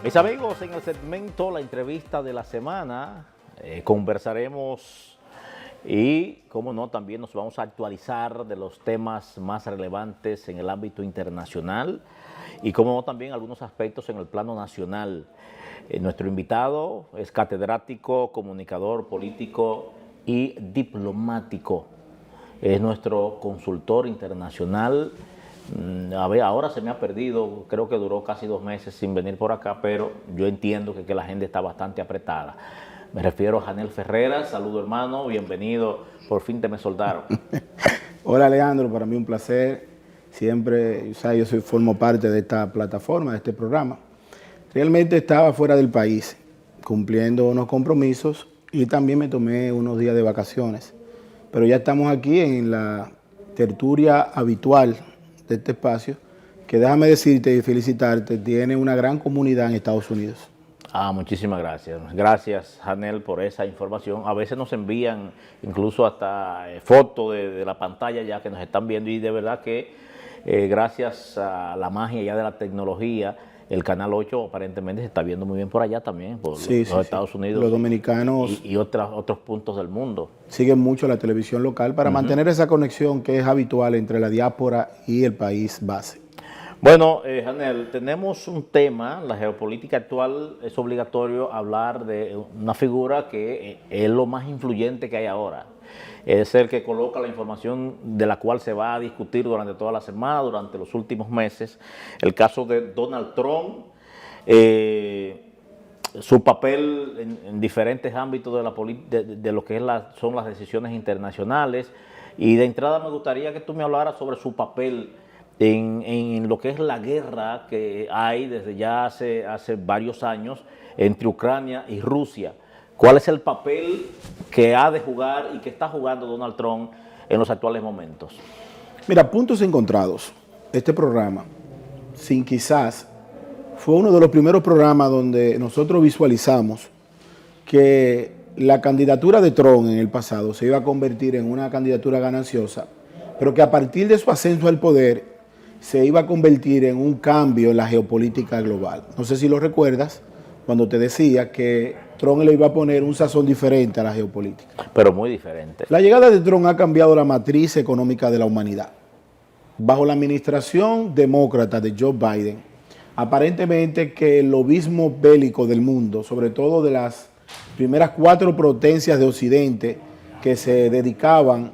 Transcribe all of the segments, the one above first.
Mis amigos, en el segmento La Entrevista de la Semana conversaremos y, como no, también nos vamos a actualizar de los temas más relevantes en el ámbito internacional y, como no, también algunos aspectos en el plano nacional. Nuestro invitado es catedrático, comunicador político y diplomático. Es nuestro consultor internacional. A ver, ahora se me ha perdido, creo que duró casi 2 meses sin venir por acá, pero yo entiendo que la agenda está bastante apretada. Me refiero a Janel Ferreras. Saludo, hermano, bienvenido, por fin te me soltaron. Hola, Leandro, para mí un placer. Siempre, formo parte de esta plataforma, de este programa. Realmente estaba fuera del país, cumpliendo unos compromisos y también me tomé unos días de vacaciones. Pero ya estamos aquí en la tertulia habitual de este espacio, que déjame decirte y felicitarte, tiene una gran comunidad en Estados Unidos. Muchísimas gracias. Gracias, Janel, por esa información. A veces nos envían incluso hasta fotos de la pantalla ya que nos están viendo, y de verdad que gracias a la magia ya de la tecnología, el Canal 8 aparentemente se está viendo muy bien por allá también, por los Estados Unidos. Los dominicanos y otros puntos del mundo. Siguen mucho la televisión local para mantener esa conexión que es habitual entre la diáspora y el país base. Bueno, Janel, tenemos un tema. La geopolítica actual, es obligatorio hablar de una figura que es lo más influyente que hay ahora. Es el que coloca la información de la cual se va a discutir durante toda la semana, durante los últimos meses. El caso de Donald Trump, su papel en diferentes ámbitos de lo que son las decisiones internacionales. Y de entrada me gustaría que tú me hablaras sobre su papel en lo que es la guerra que hay desde ya hace varios años entre Ucrania y Rusia. ¿Cuál es el papel que ha de jugar y que está jugando Donald Trump en los actuales momentos? Mira, puntos encontrados. Este programa, sin quizás, fue uno de los primeros programas donde nosotros visualizamos que la candidatura de Trump en el pasado se iba a convertir en una candidatura gananciosa, pero que a partir de su ascenso al poder se iba a convertir en un cambio en la geopolítica global. No sé si lo recuerdas, cuando te decía que Trump le iba a poner un sazón diferente a la geopolítica. Pero muy diferente. La llegada de Trump ha cambiado la matriz económica de la humanidad. Bajo la administración demócrata de Joe Biden, aparentemente que el lobismo bélico del mundo, sobre todo de las primeras 4 potencias de Occidente que se dedicaban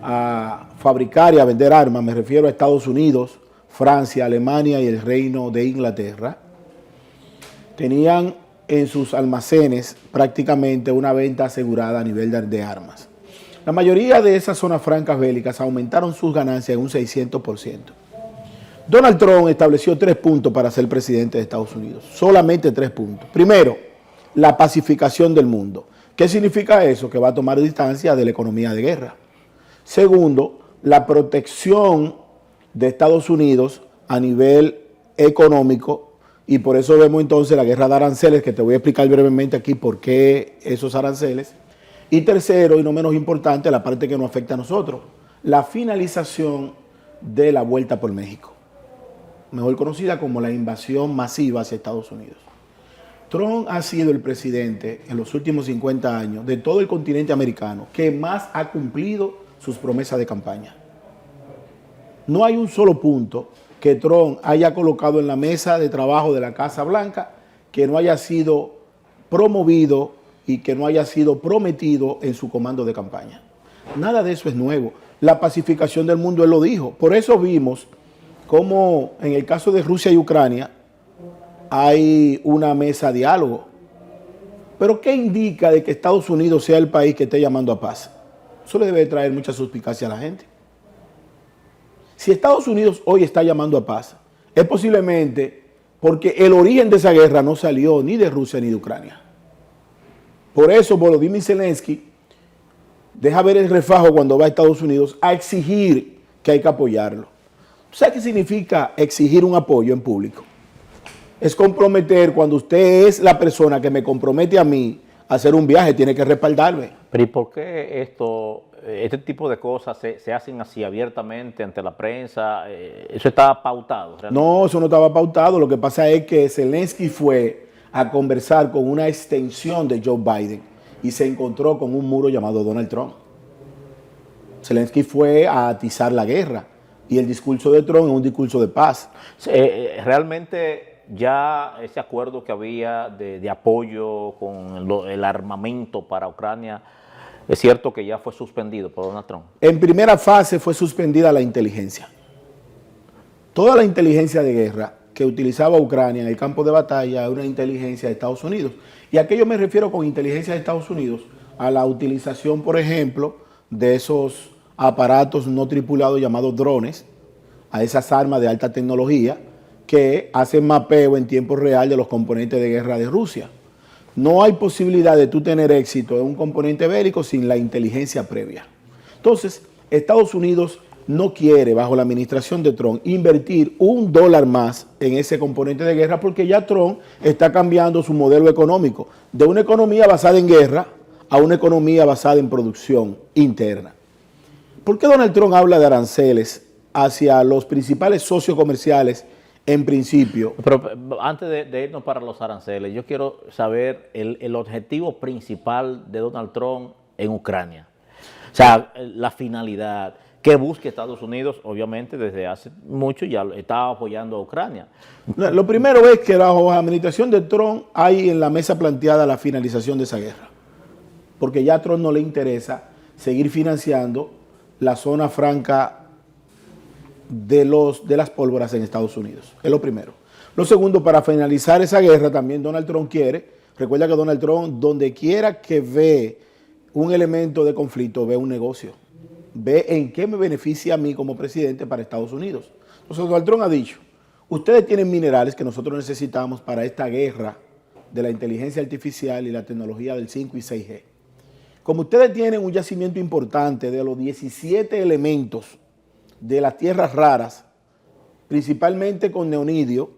a fabricar y a vender armas, me refiero a Estados Unidos, Francia, Alemania y el Reino de Inglaterra, tenían en sus almacenes prácticamente una venta asegurada a nivel de armas. La mayoría de esas zonas francas bélicas aumentaron sus ganancias en un 600%. Donald Trump estableció 3 puntos para ser presidente de Estados Unidos, solamente 3 puntos. Primero, la pacificación del mundo. ¿Qué significa eso? Que va a tomar distancia de la economía de guerra. Segundo, la protección de Estados Unidos a nivel económico, y por eso vemos entonces la guerra de aranceles, que te voy a explicar brevemente aquí por qué esos aranceles. Y tercero, y no menos importante, la parte que nos afecta a nosotros, la finalización de la vuelta por México, mejor conocida como la invasión masiva hacia Estados Unidos. Trump ha sido el presidente en los últimos 50 años de todo el continente americano que más ha cumplido sus promesas de campaña. No hay un solo punto que Trump haya colocado en la mesa de trabajo de la Casa Blanca que no haya sido promovido y que no haya sido prometido en su comando de campaña. Nada de eso es nuevo. La pacificación del mundo, él lo dijo. Por eso vimos cómo en el caso de Rusia y Ucrania hay una mesa de diálogo. Pero ¿qué indica de que Estados Unidos sea el país que esté llamando a paz? Eso le debe traer mucha suspicacia a la gente. Si Estados Unidos hoy está llamando a paz, es posiblemente porque el origen de esa guerra no salió ni de Rusia ni de Ucrania. Por eso Volodymyr Zelensky deja ver el refajo cuando va a Estados Unidos a exigir que hay que apoyarlo. ¿Sabes qué significa exigir un apoyo en público? Es comprometer. Cuando usted es la persona que me compromete a mí a hacer un viaje, tiene que respaldarme. Pero ¿y por qué este tipo de cosas se hacen así abiertamente ante la prensa? ¿Eso estaba pautado realmente? No, eso no estaba pautado. Lo que pasa es que Zelensky fue a conversar con una extensión de Joe Biden y se encontró con un muro llamado Donald Trump. Zelensky fue a atizar la guerra y el discurso de Trump es un discurso de paz. Realmente ya ese acuerdo que había de apoyo con el armamento para Ucrania, es cierto que ya fue suspendido por Donald Trump. En primera fase fue suspendida la inteligencia. Toda la inteligencia de guerra que utilizaba Ucrania en el campo de batalla es una inteligencia de Estados Unidos. Y a qué yo me refiero con inteligencia de Estados Unidos, a la utilización, por ejemplo, de esos aparatos no tripulados llamados drones, a esas armas de alta tecnología que hacen mapeo en tiempo real de los componentes de guerra de Rusia. No hay posibilidad de tú tener éxito en un componente bélico sin la inteligencia previa. Entonces, Estados Unidos no quiere, bajo la administración de Trump, invertir $1 más en ese componente de guerra porque ya Trump está cambiando su modelo económico de una economía basada en guerra a una economía basada en producción interna. ¿Por qué Donald Trump habla de aranceles hacia los principales socios comerciales en principio? Pero antes de irnos para los aranceles, yo quiero saber el objetivo principal de Donald Trump en Ucrania. O sea, la finalidad que busca Estados Unidos, obviamente desde hace mucho ya estaba apoyando a Ucrania. Lo primero es que bajo la administración de Trump hay en la mesa planteada la finalización de esa guerra. Porque ya a Trump no le interesa seguir financiando la zona franca de las pólvoras en Estados Unidos. Es lo primero. Lo segundo, para finalizar esa guerra, también Donald Trump quiere, recuerda que Donald Trump, donde quiera que ve un elemento de conflicto, ve un negocio. Ve en qué me beneficia a mí como presidente para Estados Unidos. Entonces Donald Trump ha dicho, ustedes tienen minerales que nosotros necesitamos para esta guerra de la inteligencia artificial y la tecnología del 5 y 6G. Como ustedes tienen un yacimiento importante de los 17 elementos de las tierras raras, principalmente con neonidio,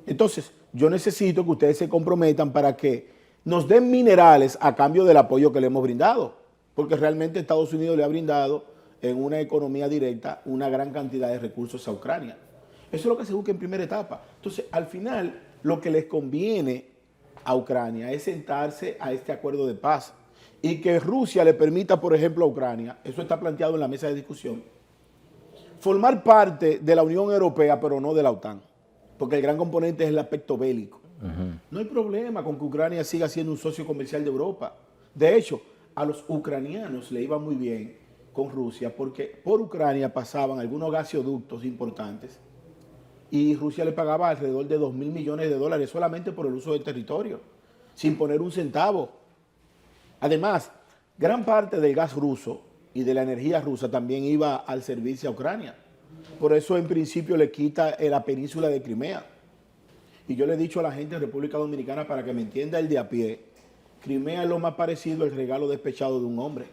entonces yo necesito que ustedes se comprometan para que nos den minerales a cambio del apoyo que le hemos brindado, porque realmente Estados Unidos le ha brindado en una economía directa una gran cantidad de recursos a Ucrania. Eso es lo que se busca en primera etapa. Entonces, al final, lo que les conviene a Ucrania es sentarse a este acuerdo de paz y que Rusia le permita, por ejemplo, a Ucrania, eso está planteado en la mesa de discusión, formar parte de la Unión Europea, pero no de la OTAN, porque el gran componente es el aspecto bélico. No hay problema con que Ucrania siga siendo un socio comercial de Europa. De hecho, a los ucranianos le iba muy bien con Rusia porque por Ucrania pasaban algunos gasoductos importantes y Rusia le pagaba alrededor de $2.000 millones solamente por el uso del territorio, sin poner un centavo. Además, gran parte del gas ruso y de la energía rusa también iba al servicio a Ucrania. Por eso en principio le quita la península de Crimea. Y yo le he dicho a la gente de República Dominicana para que me entienda el de a pie, Crimea es lo más parecido al regalo despechado de un hombre.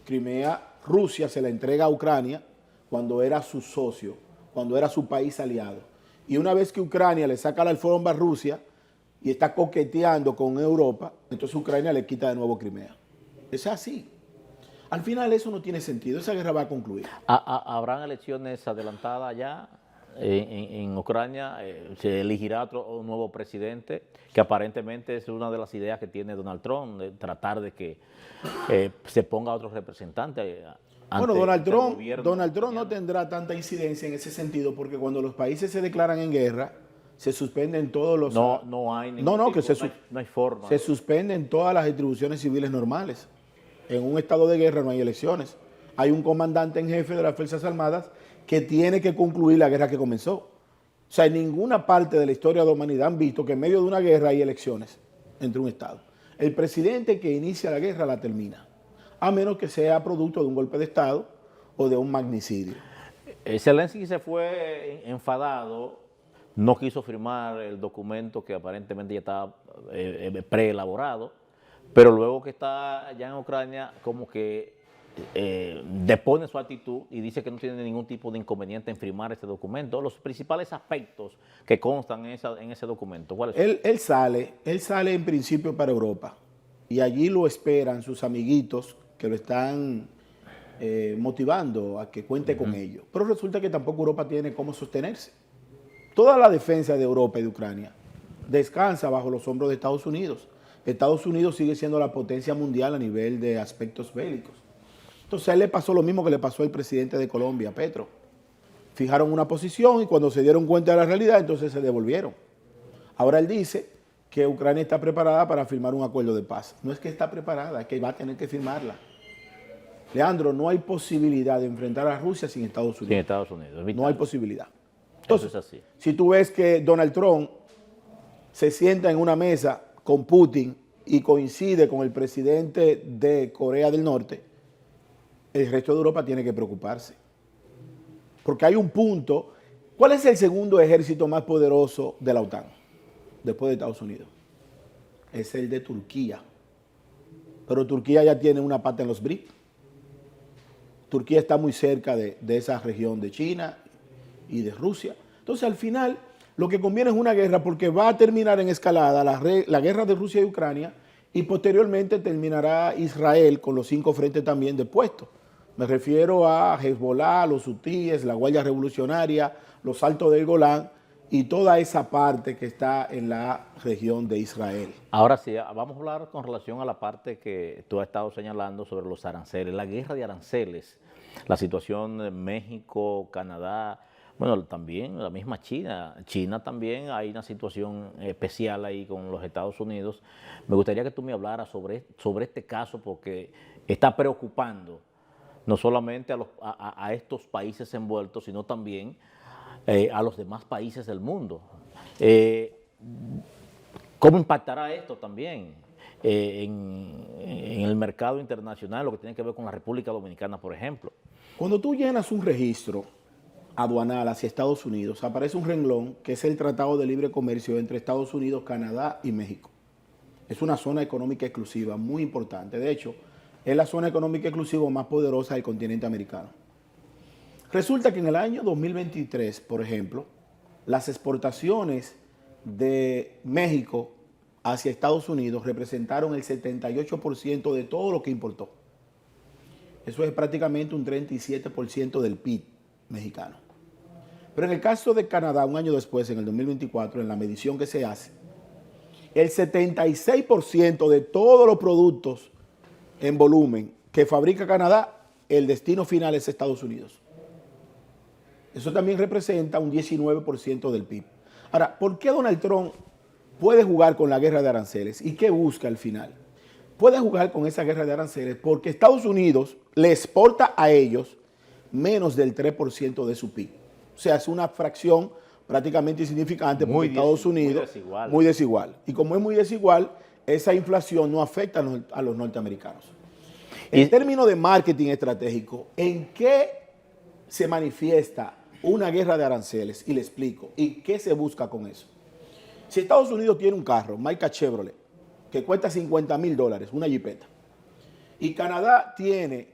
Crimea, Rusia se la entrega a Ucrania cuando era su socio, cuando era su país aliado. Y una vez que Ucrania le saca la alfombra a Rusia y está coqueteando con Europa, entonces Ucrania le quita de nuevo Crimea. Es así. Al final eso no tiene sentido, esa guerra va a concluir. ¿Habrán elecciones adelantadas ya en Ucrania? ¿Se elegirá un nuevo presidente? Que aparentemente es una de las ideas que tiene Donald Trump, de tratar de que se ponga otro representante. Bueno, Donald Trump no tendrá tanta incidencia en ese sentido porque cuando los países se declaran en guerra, se suspenden todos los... No hay forma. Se suspenden todas las distribuciones civiles normales. En un estado de guerra no hay elecciones. Hay un comandante en jefe de las Fuerzas Armadas que tiene que concluir la guerra que comenzó. O sea, en ninguna parte de la historia de la humanidad han visto que en medio de una guerra hay elecciones entre un estado. El presidente que inicia la guerra la termina, a menos que sea producto de un golpe de estado o de un magnicidio. Zelensky se fue enfadado, no quiso firmar el documento que aparentemente ya estaba preelaborado, pero luego que está allá en Ucrania, como que depone su actitud y dice que no tiene ningún tipo de inconveniente en firmar ese documento. Los principales aspectos que constan en ese documento, ¿cuáles son? Él sale en principio para Europa y allí lo esperan sus amiguitos que lo están motivando a que cuente con ellos. Pero resulta que tampoco Europa tiene cómo sostenerse. Toda la defensa de Europa y de Ucrania descansa bajo los hombros de Estados Unidos. Estados Unidos sigue siendo la potencia mundial a nivel de aspectos bélicos. Entonces a él le pasó lo mismo que le pasó al presidente de Colombia, Petro. Fijaron una posición y cuando se dieron cuenta de la realidad, entonces se devolvieron. Ahora él dice que Ucrania está preparada para firmar un acuerdo de paz. No es que está preparada, es que va a tener que firmarla. Leandro, no hay posibilidad de enfrentar a Rusia sin Estados Unidos. Sin Estados Unidos. No hay posibilidad. Entonces, eso es así. Si tú ves que Donald Trump se sienta en una mesa con Putin y coincide con el presidente de Corea del Norte, el resto de Europa tiene que preocuparse. Porque hay un punto. ¿Cuál es el segundo ejército más poderoso de la OTAN? Después de Estados Unidos. Es el de Turquía. Pero Turquía ya tiene una pata en los BRICS. Turquía está muy cerca de esa región de China y de Rusia. Entonces, al final, lo que conviene es una guerra porque va a terminar en escalada la guerra de Rusia y Ucrania y posteriormente terminará Israel con los 5 frentes también depuestos. Me refiero a Hezbollah, los hutíes, la Guardia Revolucionaria, los Altos del Golán y toda esa parte que está en la región de Israel. Ahora sí, vamos a hablar con relación a la parte que tú has estado señalando sobre los aranceles, la guerra de aranceles, la situación de México, Canadá, bueno, también la misma China. China también hay una situación especial ahí con los Estados Unidos. Me gustaría que tú me hablaras sobre este caso porque está preocupando no solamente a estos países envueltos, sino también a los demás países del mundo. ¿Cómo impactará esto también en el mercado internacional, lo que tiene que ver con la República Dominicana, por ejemplo? Cuando tú llenas un registro aduanal hacia Estados Unidos, aparece un renglón que es el Tratado de Libre Comercio entre Estados Unidos, Canadá y México. Es una zona económica exclusiva muy importante. De hecho, es la zona económica exclusiva más poderosa del continente americano. Resulta que en el año 2023, por ejemplo, las exportaciones de México hacia Estados Unidos representaron el 78% de todo lo que importó. Eso es prácticamente un 37% del PIB mexicano. Pero en el caso de Canadá, un año después, en el 2024, en la medición que se hace, el 76% de todos los productos en volumen que fabrica Canadá, el destino final es Estados Unidos. Eso también representa un 19% del PIB. Ahora, ¿por qué Donald Trump puede jugar con la guerra de aranceles? ¿Y qué busca al final? Puede jugar con esa guerra de aranceles porque Estados Unidos le exporta a ellos menos del 3% de su PIB. O sea, es una fracción prácticamente insignificante porque Estados Unidos muy desigual. Y como es muy desigual, esa inflación no afecta a los norteamericanos. En términos de marketing estratégico, ¿en qué se manifiesta una guerra de aranceles? Y le explico. ¿Y qué se busca con eso? Si Estados Unidos tiene un carro, marca Chevrolet, que cuesta $50,000, una jipeta, y Canadá tiene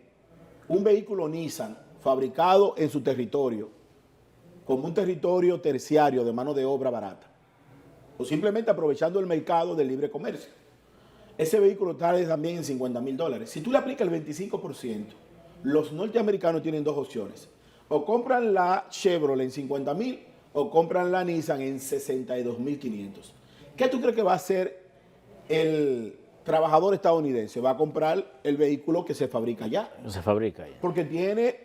un vehículo Nissan fabricado en su territorio, como un territorio terciario de mano de obra barata, o simplemente aprovechando el mercado del libre comercio, ese vehículo sale también en $50,000. Si tú le aplicas el 25%, los norteamericanos tienen 2 opciones. O compran la Chevrolet en 50,000 o compran la Nissan en 62,500. ¿Qué tú crees que va a hacer el trabajador estadounidense? Va a comprar el vehículo que se fabrica allá. Se fabrica allá. Porque tiene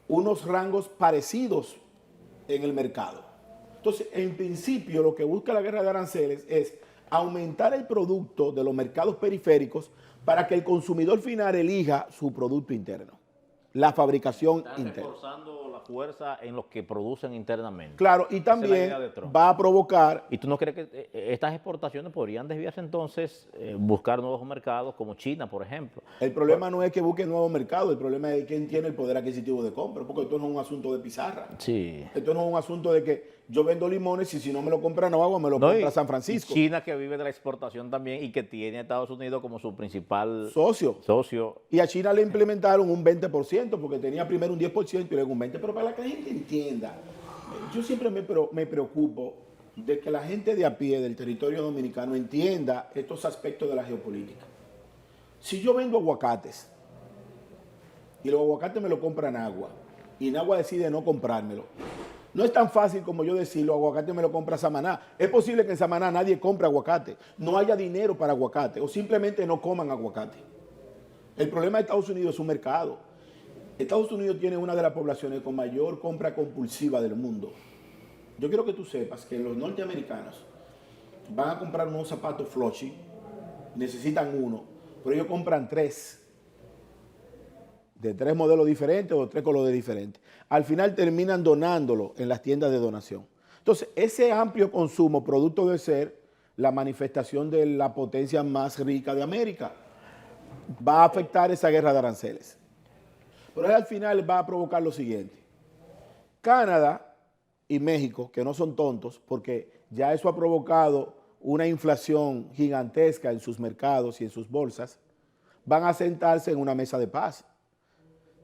unos rangos parecidos en el mercado. Entonces, en principio, lo que busca la guerra de aranceles es aumentar el producto de los mercados periféricos para que el consumidor final elija su producto interno, la fabricación interna. Reforzando la fuerza en los que producen internamente. Claro, y también va a provocar... ¿Y tú no crees que estas exportaciones podrían desviarse entonces, buscar nuevos mercados como China, por ejemplo? El problema no es que busquen nuevos mercados, el problema es quién tiene el poder adquisitivo de compra, porque esto no es un asunto de pizarra. Sí. Esto no es un asunto de que yo vendo limones y si no me lo compra Nueva, me lo compra San Francisco. Y China, que vive de la exportación también y que tiene a Estados Unidos como su principal socio. Y a China le implementaron un 20%, porque tenía primero un 10% y luego un 20%. Pero para que la gente entienda, yo siempre me preocupo de que la gente de a pie del territorio dominicano entienda estos aspectos de la geopolítica. Si yo vendo aguacates y los aguacates me lo compran Agua y Nagua decide no comprármelo, No es tan fácil como yo decirlo, aguacate me lo compra Samaná. Es posible que en Samaná nadie compre aguacate, no haya dinero para aguacate o simplemente no coman aguacate. El problema de Estados Unidos es un mercado. Estados Unidos tiene una de las poblaciones con mayor compra compulsiva del mundo. Yo quiero que tú sepas que los norteamericanos van a comprar unos zapatos Floshy, necesitan uno, pero ellos compran tres, de tres modelos diferentes o tres colores diferentes. Al final terminan donándolo en las tiendas de donación. Entonces, ese amplio consumo, producto de ser la manifestación de la potencia más rica de América, va a afectar esa guerra de aranceles. Pero al final va a provocar lo siguiente. Canadá y México, que no son tontos, porque ya eso ha provocado una inflación gigantesca en sus mercados y en sus bolsas, van a sentarse en una mesa de paz.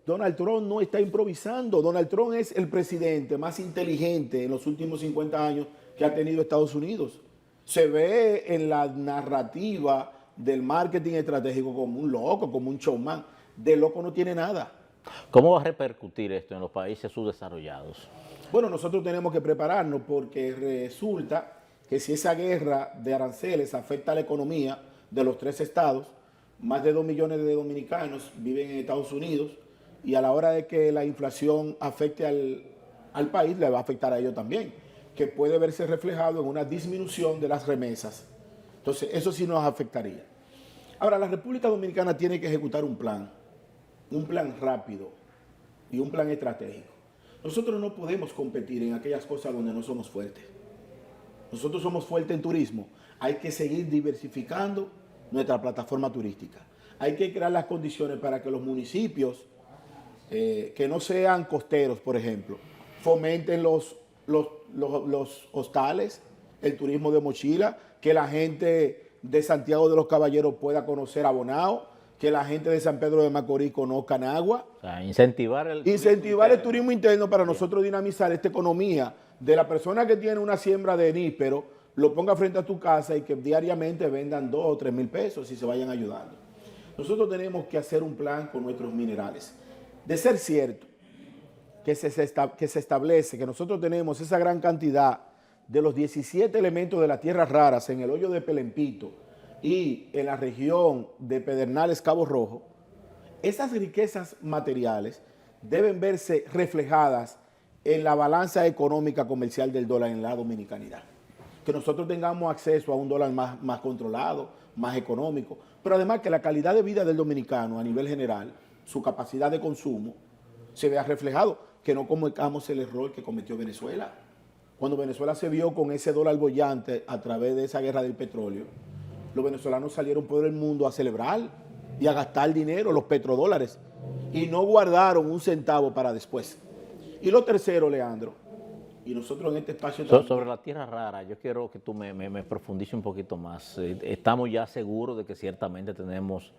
Donald Trump no está improvisando. Donald Trump es el presidente más inteligente en los últimos 50 años que ha tenido Estados Unidos. Se ve en la narrativa del marketing estratégico como un loco, como un showman. De loco no tiene nada. ¿Cómo va a repercutir esto en los países subdesarrollados? Bueno, nosotros tenemos que prepararnos porque resulta que si esa guerra de aranceles afecta a la economía de los tres estados, más de 2 millones de dominicanos viven en Estados Unidos, y a la hora de que la inflación afecte al país, le va a afectar a ellos también, que puede verse reflejado en una disminución de las remesas. Entonces, eso sí nos afectaría. Ahora, la República Dominicana tiene que ejecutar un plan rápido y un plan estratégico. Nosotros no podemos competir en aquellas cosas donde no somos fuertes. Nosotros somos fuertes en turismo. Hay que seguir diversificando nuestra plataforma turística. Hay que crear las condiciones para que los municipios que no sean costeros, por ejemplo, fomenten los hostales, el turismo de mochila, que la gente de Santiago de los Caballeros pueda conocer a Bonao, que la gente de San Pedro de Macorís conozca Nagua. O sea, incentivar el turismo interno para nosotros dinamizar esta economía de la persona que tiene una siembra de níspero, lo ponga frente a tu casa y que diariamente vendan 2 o 3 mil pesos y se vayan ayudando. Nosotros tenemos que hacer un plan con nuestros minerales. De ser cierto que se establece que nosotros tenemos esa gran cantidad de los 17 elementos de las tierras raras en el hoyo de Pelempito y en la región de Pedernales, Cabo Rojo, esas riquezas materiales deben verse reflejadas en la balanza económica comercial del dólar en la dominicanidad. Que nosotros tengamos acceso a un dólar más controlado, más económico, pero además que la calidad de vida del dominicano a nivel general, su capacidad de consumo, se vea reflejado, que no cometamos el error que cometió Venezuela. Cuando Venezuela se vio con ese dólar bollante a través de esa guerra del petróleo, los venezolanos salieron por el mundo a celebrar y a gastar dinero, los petrodólares, y no guardaron un centavo para después. Y lo tercero, Leandro, y nosotros en este espacio... Sobre la tierra rara, yo quiero que tú me profundices un poquito más. Estamos ya seguros de que ciertamente tenemos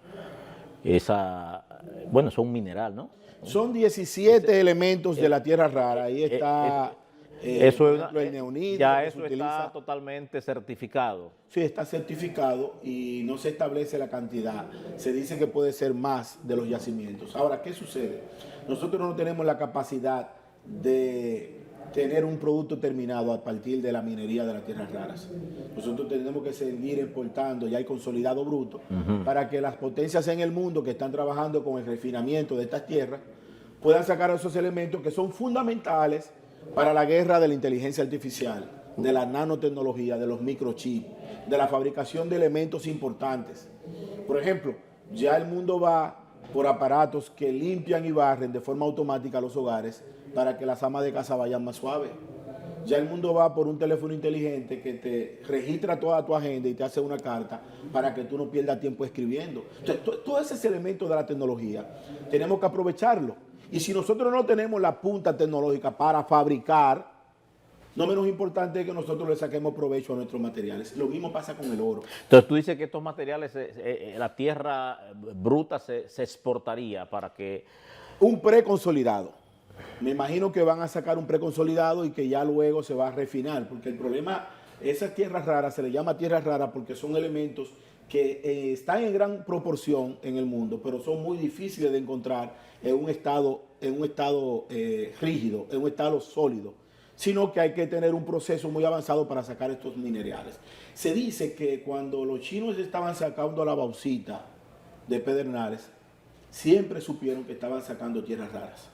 esa... Bueno, son un mineral, ¿no? Son 17 elementos de la tierra rara. Ahí está... eso es el neonito, ya eso está totalmente certificado. Sí, está certificado y no se establece la cantidad. Se dice que puede ser más de los yacimientos. Ahora, ¿qué sucede? Nosotros no tenemos la capacidad de tener un producto terminado a partir de la minería de las tierras raras. Nosotros tenemos que seguir exportando ya el consolidado bruto para que las potencias en el mundo que están trabajando con el refinamiento de estas tierras puedan sacar esos elementos que son fundamentales para la guerra de la inteligencia artificial, de la nanotecnología, de los microchips, de la fabricación de elementos importantes. Por ejemplo, ya el mundo va por aparatos que limpian y barren de forma automática los hogares para que las amas de casa vayan más suaves. Ya el mundo va por un teléfono inteligente que te registra toda tu agenda y te hace una carta para que tú no pierdas tiempo escribiendo. Entonces, todos esos elementos de la tecnología tenemos que aprovecharlo. Y si nosotros no tenemos la punta tecnológica para fabricar, no menos importante es que nosotros le saquemos provecho a nuestros materiales. Lo mismo pasa con el oro. Entonces tú dices que estos materiales, la tierra bruta se exportaría para que... Un preconsolidado. Me imagino que van a sacar un preconsolidado y que ya luego se va a refinar, porque el problema, esas tierras raras, se le llama tierras raras porque son elementos que están en gran proporción en el mundo, pero son muy difíciles de encontrar en un estado rígido, en un estado sólido. sino que hay que tener un proceso muy avanzado para sacar estos minerales. Se dice que cuando los chinos estaban sacando la bauxita de Pedernales, siempre supieron que estaban sacando tierras raras.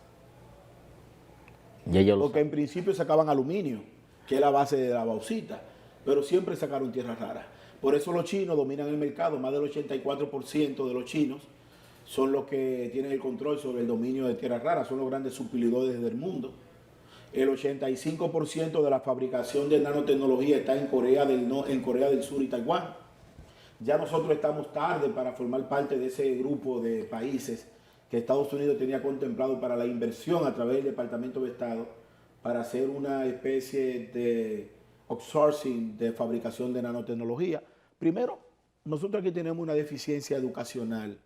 Porque en principio sacaban aluminio, que es la base de la bauxita, pero siempre sacaron tierras raras. Por eso los chinos dominan el mercado, más del 84% de los chinos son los que tienen el control sobre el dominio de tierras raras, son los grandes suplidores del mundo. El 85% de la fabricación de nanotecnología está en Corea del Sur y Taiwán. Ya nosotros estamos tarde para formar parte de ese grupo de países que Estados Unidos tenía contemplado para la inversión a través del Departamento de Estado para hacer una especie de outsourcing de fabricación de nanotecnología. Primero, nosotros aquí tenemos una deficiencia educacional.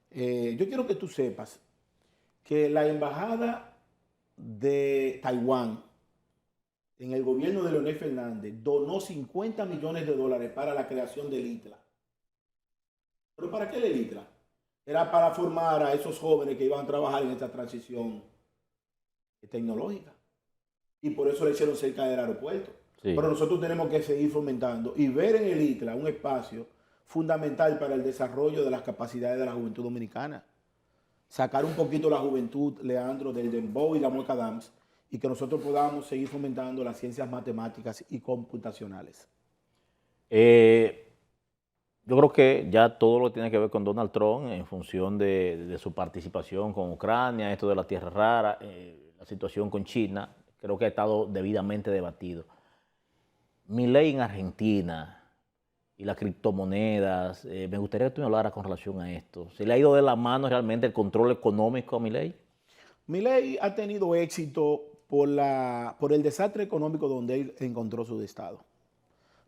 Yo quiero que tú sepas que la embajada de Taiwán en el gobierno de Leonel Fernández donó $50 millones para la creación del ITLA. ¿Pero para qué el ITLA? Era para formar a esos jóvenes que iban a trabajar en esta transición tecnológica. Y por eso le hicieron cerca del aeropuerto. Sí. Pero nosotros tenemos que seguir fomentando y ver en el ITLA un espacio fundamental para el desarrollo de las capacidades de la juventud dominicana. Sacar un poquito la juventud, Leandro, del dembow y la mueca dance, y que nosotros podamos seguir fomentando las ciencias matemáticas y computacionales. Yo creo que ya todo lo que tiene que ver con Donald Trump en función de su participación con Ucrania, esto de la tierra rara, la situación con China, creo que ha estado debidamente debatido. Milei en Argentina y las criptomonedas, me gustaría que tú me hablaras con relación a esto. ¿Se le ha ido de la mano realmente el control económico a Milei? Milei ha tenido éxito por el desastre económico donde él encontró su estado.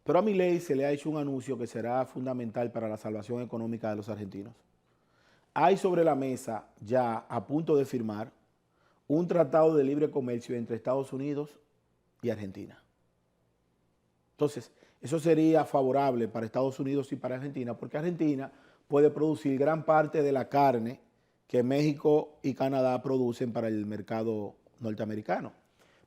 Pero a Milei se le ha hecho un anuncio que será fundamental para la salvación económica de los argentinos. Hay sobre la mesa, ya a punto de firmar, un tratado de libre comercio entre Estados Unidos y Argentina. Entonces, eso sería favorable para Estados Unidos y para Argentina, porque Argentina puede producir gran parte de la carne que México y Canadá producen para el mercado norteamericano.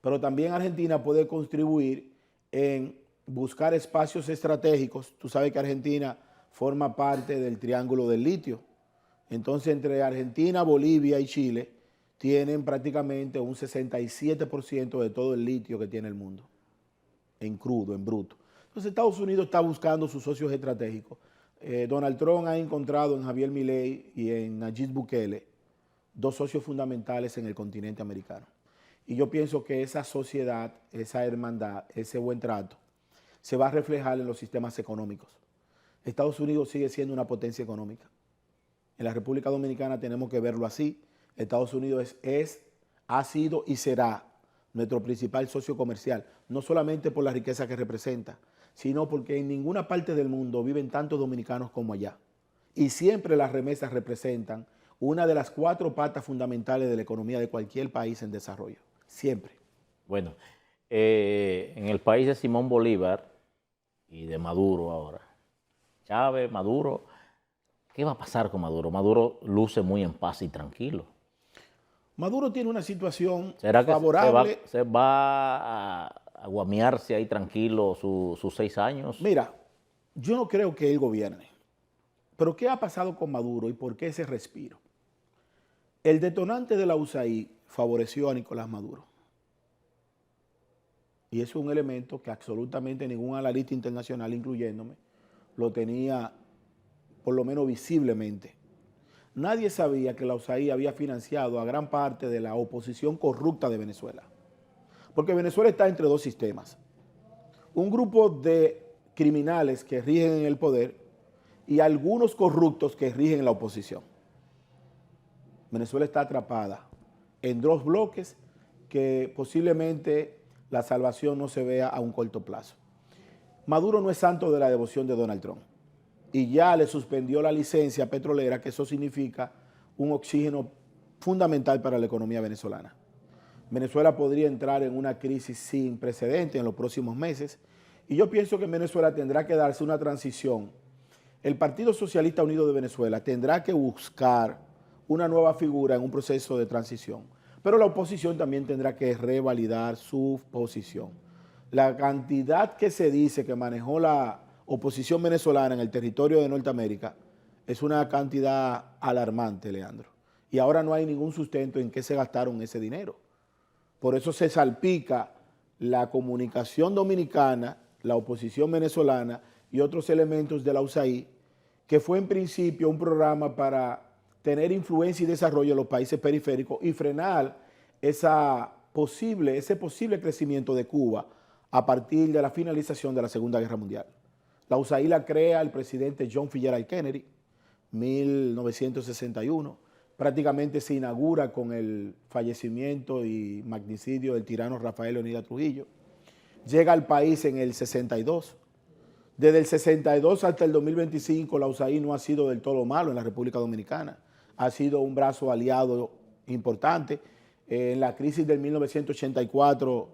Pero también Argentina puede contribuir en buscar espacios estratégicos. Tú sabes que Argentina forma parte del Triángulo del Litio. Entonces, entre Argentina, Bolivia y Chile tienen prácticamente un 67% de todo el litio que tiene el mundo, en crudo, en bruto. Entonces, Estados Unidos está buscando sus socios estratégicos. Donald Trump ha encontrado en Javier Milei y en Nayib Bukele dos socios fundamentales en el continente americano. Y yo pienso que esa sociedad, esa hermandad, ese buen trato, se va a reflejar en los sistemas económicos. Estados Unidos sigue siendo una potencia económica. En la República Dominicana tenemos que verlo así. Estados Unidos ha sido y será nuestro principal socio comercial, no solamente por la riqueza que representa, sino porque en ninguna parte del mundo viven tantos dominicanos como allá. Y siempre las remesas representan una de las 4 patas fundamentales de la economía de cualquier país en desarrollo. Siempre. Bueno, en el país de Simón Bolívar y de Maduro ahora, Chávez, Maduro, ¿qué va a pasar con Maduro? Maduro luce muy en paz y tranquilo. Maduro tiene una situación favorable. ¿Se va a guamearse ahí tranquilo sus 6 años? Mira, yo no creo que él gobierne. Pero ¿qué ha pasado con Maduro y por qué ese respiro? El detonante de la USAID favoreció a Nicolás Maduro. Y eso es un elemento que absolutamente ningún analista internacional, incluyéndome, lo tenía por lo menos visiblemente. Nadie sabía que la USAID había financiado a gran parte de la oposición corrupta de Venezuela. Porque Venezuela está entre 2 sistemas. Un grupo de criminales que rigen en el poder y algunos corruptos que rigen en la oposición. Venezuela está atrapada en 2 bloques que posiblemente la salvación no se vea a un corto plazo. Maduro no es santo de la devoción de Donald Trump y ya le suspendió la licencia petrolera, que eso significa un oxígeno fundamental para la economía venezolana. Venezuela podría entrar en una crisis sin precedentes en los próximos meses y yo pienso que en Venezuela tendrá que darse una transición. El Partido Socialista Unido de Venezuela tendrá que buscar una nueva figura en un proceso de transición Pero la oposición también tendrá que revalidar su posición. La cantidad que se dice que manejó la oposición venezolana en el territorio de Norteamérica es una cantidad alarmante, Leandro. Y ahora no hay ningún sustento en qué se gastaron ese dinero. Por eso se salpica la comunicación dominicana, la oposición venezolana y otros elementos de la USAID, que fue en principio un programa para tener influencia y desarrollo en los países periféricos y frenar ese posible crecimiento de Cuba a partir de la finalización de la Segunda Guerra Mundial. La USAID la crea el presidente John Fitzgerald Kennedy, 1961. Prácticamente se inaugura con el fallecimiento y magnicidio del tirano Rafael Leónidas Trujillo. Llega al país en el 62. Desde el 62 hasta el 2025, la USAID no ha sido del todo malo en la República Dominicana. Ha sido un brazo aliado importante. En la crisis del 1984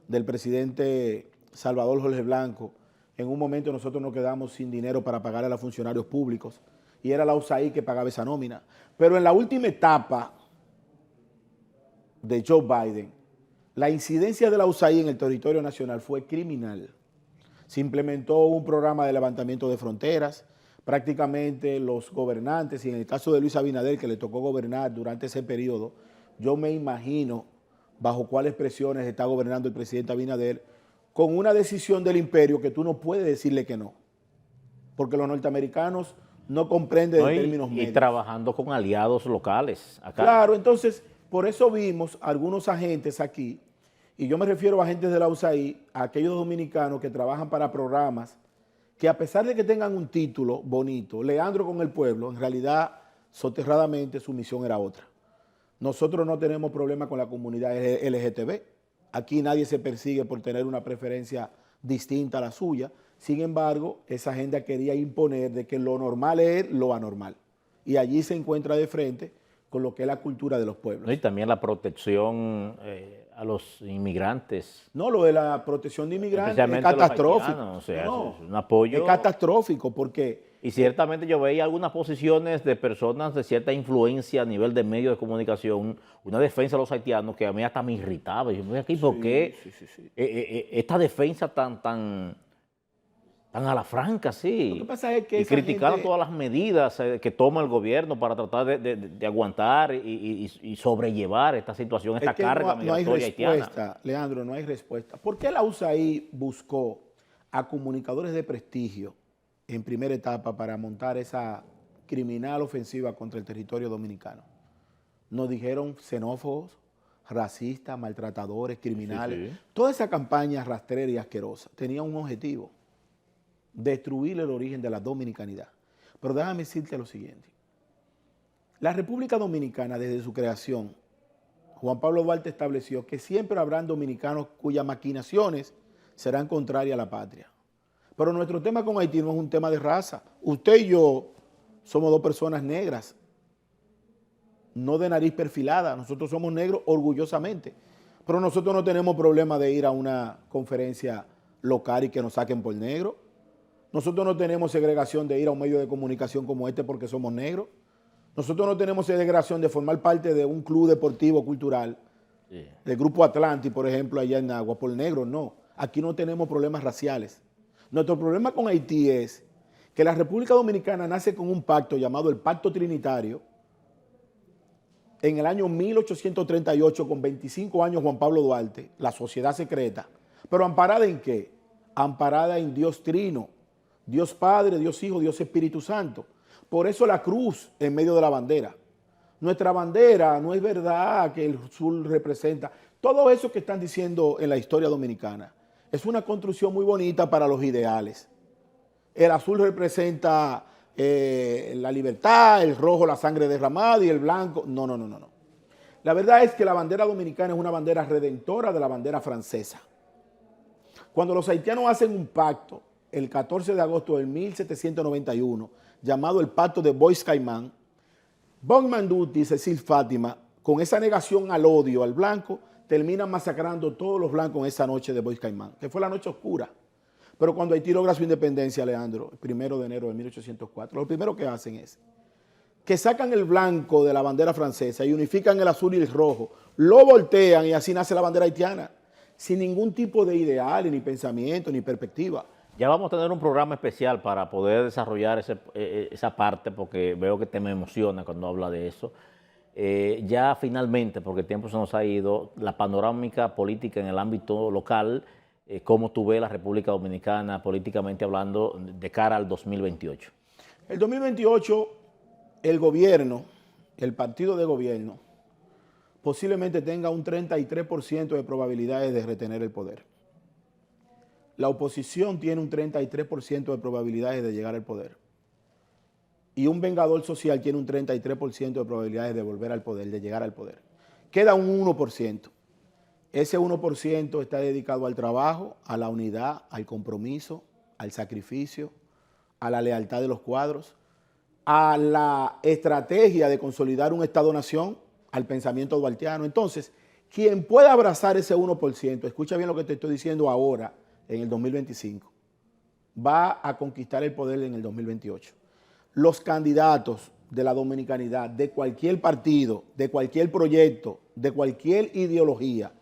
del presidente Salvador Jorge Blanco, en un momento nosotros nos quedamos sin dinero para pagar a los funcionarios públicos y era la USAID que pagaba esa nómina. Pero en la última etapa de Joe Biden, la incidencia de la USAID en el territorio nacional fue criminal. Se implementó un programa de levantamiento de fronteras. Prácticamente los gobernantes, y en el caso de Luis Abinader, que le tocó gobernar durante ese periodo, yo me imagino bajo cuáles presiones está gobernando el presidente Abinader, con una decisión del imperio que tú no puedes decirle que no, porque los norteamericanos no comprenden de términos medios. Y trabajando con aliados locales acá. Claro, entonces, por eso vimos algunos agentes aquí, y yo me refiero a agentes de la USAID, a aquellos dominicanos que trabajan para programas que a pesar de que tengan un título bonito, Leandro con el pueblo, en realidad, soterradamente, su misión era otra. Nosotros no tenemos problema con la comunidad LGTB. Aquí nadie se persigue por tener una preferencia distinta a la suya. Sin embargo, esa agenda quería imponer de que lo normal es lo anormal. Y allí se encuentra de frente con lo que es la cultura de los pueblos. Y también la protección a los inmigrantes. No, lo de la protección de inmigrantes es catastrófico. O sea, no, es un apoyo. Es catastrófico porque... Y ciertamente yo veía algunas posiciones de personas de cierta influencia a nivel de medios de comunicación, una defensa de los haitianos que a mí hasta me irritaba. Yo me aquí, ¿por qué esta defensa tan a la franca, sí? Lo que pasa es que y criticaron todas las medidas que toma el gobierno para tratar de aguantar y sobrellevar esta situación, esta carga migratoria haitiana. No hay respuesta, Leandro, no hay respuesta. ¿Por qué la USAID buscó a comunicadores de prestigio en primera etapa para montar esa criminal ofensiva contra el territorio dominicano? Nos dijeron xenófobos, racistas, maltratadores, criminales. Sí. Toda esa campaña rastrera y asquerosa tenía un objetivo: destruir el origen de la dominicanidad. Pero déjame decirte lo siguiente. La República Dominicana, desde su creación, Juan Pablo Duarte estableció que siempre habrán dominicanos cuyas maquinaciones serán contrarias a la patria. Pero nuestro tema con Haití no es un tema de raza. Usted y yo somos dos personas negras, no de nariz perfilada. Nosotros somos negros orgullosamente. Pero nosotros no tenemos problema de ir a una conferencia local y que nos saquen por negro. Nosotros no tenemos segregación de ir a un medio de comunicación como este porque somos negros. Nosotros no tenemos segregación de formar parte de un club deportivo cultural, del Grupo Atlanti, por ejemplo, allá en Agua, por negros. No, aquí no tenemos problemas raciales. Nuestro problema con Haití es que la República Dominicana nace con un pacto llamado el Pacto Trinitario en el año 1838, con 25 años Juan Pablo Duarte, la sociedad secreta. ¿Pero amparada en qué? Amparada en Dios Trino, Dios Padre, Dios Hijo, Dios Espíritu Santo. Por eso la cruz en medio de la bandera. Nuestra bandera no es verdad que el azul representa. Todo eso que están diciendo en la historia dominicana es una construcción muy bonita para los ideales. El azul representa la libertad, el rojo la sangre derramada y el blanco. No. La verdad es que la bandera dominicana es una bandera redentora de la bandera francesa. Cuando los haitianos hacen un pacto el 14 de agosto de 1791, llamado el Pacto de Bois-Caimán, Bon Manduti y Cecil Fátima, con esa negación al odio al blanco, terminan masacrando todos los blancos en esa noche de Bois-Caimán, que fue la noche oscura. Pero cuando Haití logra su independencia, Leandro, el 1 de enero de 1804, lo primero que hacen es que sacan el blanco de la bandera francesa y unifican el azul y el rojo lo voltean y así nace la bandera haitiana, sin ningún tipo de ideal, ni pensamiento, ni perspectiva. Ya vamos a tener un programa especial para poder desarrollar esa parte, porque veo que te me emociona cuando habla de eso. Ya finalmente, porque el tiempo se nos ha ido, la panorámica política en el ámbito local, cómo tú ves la República Dominicana políticamente hablando de cara al 2028. El 2028, el gobierno, el partido de gobierno, posiblemente tenga un 33% de probabilidades de retener el poder. La oposición tiene un 33% de probabilidades de llegar al poder. Y un vengador social tiene un 33% de probabilidades de volver al poder, de llegar al poder. Queda un 1%. Ese 1% está dedicado al trabajo, a la unidad, al compromiso, al sacrificio, a la lealtad de los cuadros, a la estrategia de consolidar un Estado-nación, al pensamiento duartiano. Entonces, quien pueda abrazar ese 1%, escucha bien lo que te estoy diciendo ahora, en el 2025, va a conquistar el poder en el 2028. Los candidatos de la dominicanidad, de cualquier partido, de cualquier proyecto, de cualquier ideología,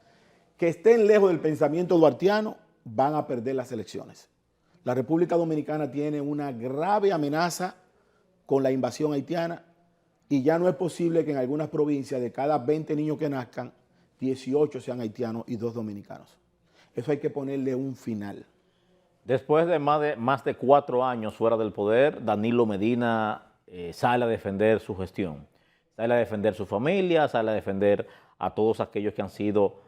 que estén lejos del pensamiento duartiano, van a perder las elecciones. La República Dominicana tiene una grave amenaza con la invasión haitiana y ya no es posible que en algunas provincias de cada 20 niños que nazcan, 18 sean haitianos y 2 dominicanos. Eso hay que ponerle un final. Después de más de 4 años fuera del poder, Danilo Medina sale a defender su gestión, sale a defender su familia, sale a defender a todos aquellos que han sido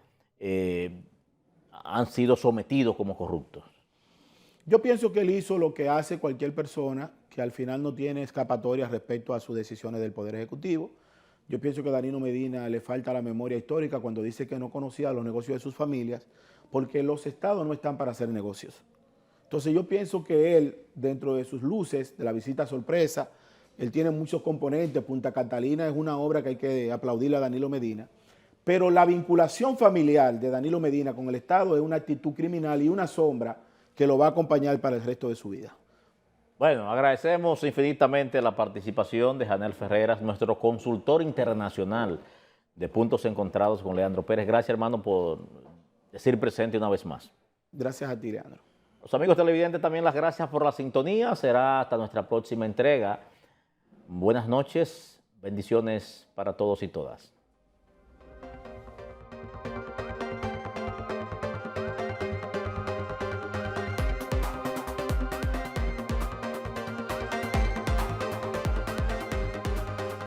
sometidos como corruptos. Yo pienso que él hizo lo que hace cualquier persona que al final no tiene escapatoria respecto a sus decisiones del Poder Ejecutivo. Yo pienso que a Danilo Medina le falta la memoria histórica cuando dice que no conocía los negocios de sus familias, porque los estados no están para hacer negocios. Entonces yo pienso que él, dentro de sus luces, de la visita sorpresa, él tiene muchos componentes. Punta Catalina es una obra que hay que aplaudirle a Danilo Medina, pero la vinculación familiar de Danilo Medina con el Estado es una actitud criminal y una sombra que lo va a acompañar para el resto de su vida. Bueno, agradecemos infinitamente la participación de Janel Ferreras, nuestro consultor internacional de Puntos Encontrados con Leandro Pérez. Gracias, hermano, por decir presente una vez más. Gracias a ti, Leandro. Los amigos televidentes, también las gracias por la sintonía. Será hasta nuestra próxima entrega. Buenas noches, bendiciones para todos y todas.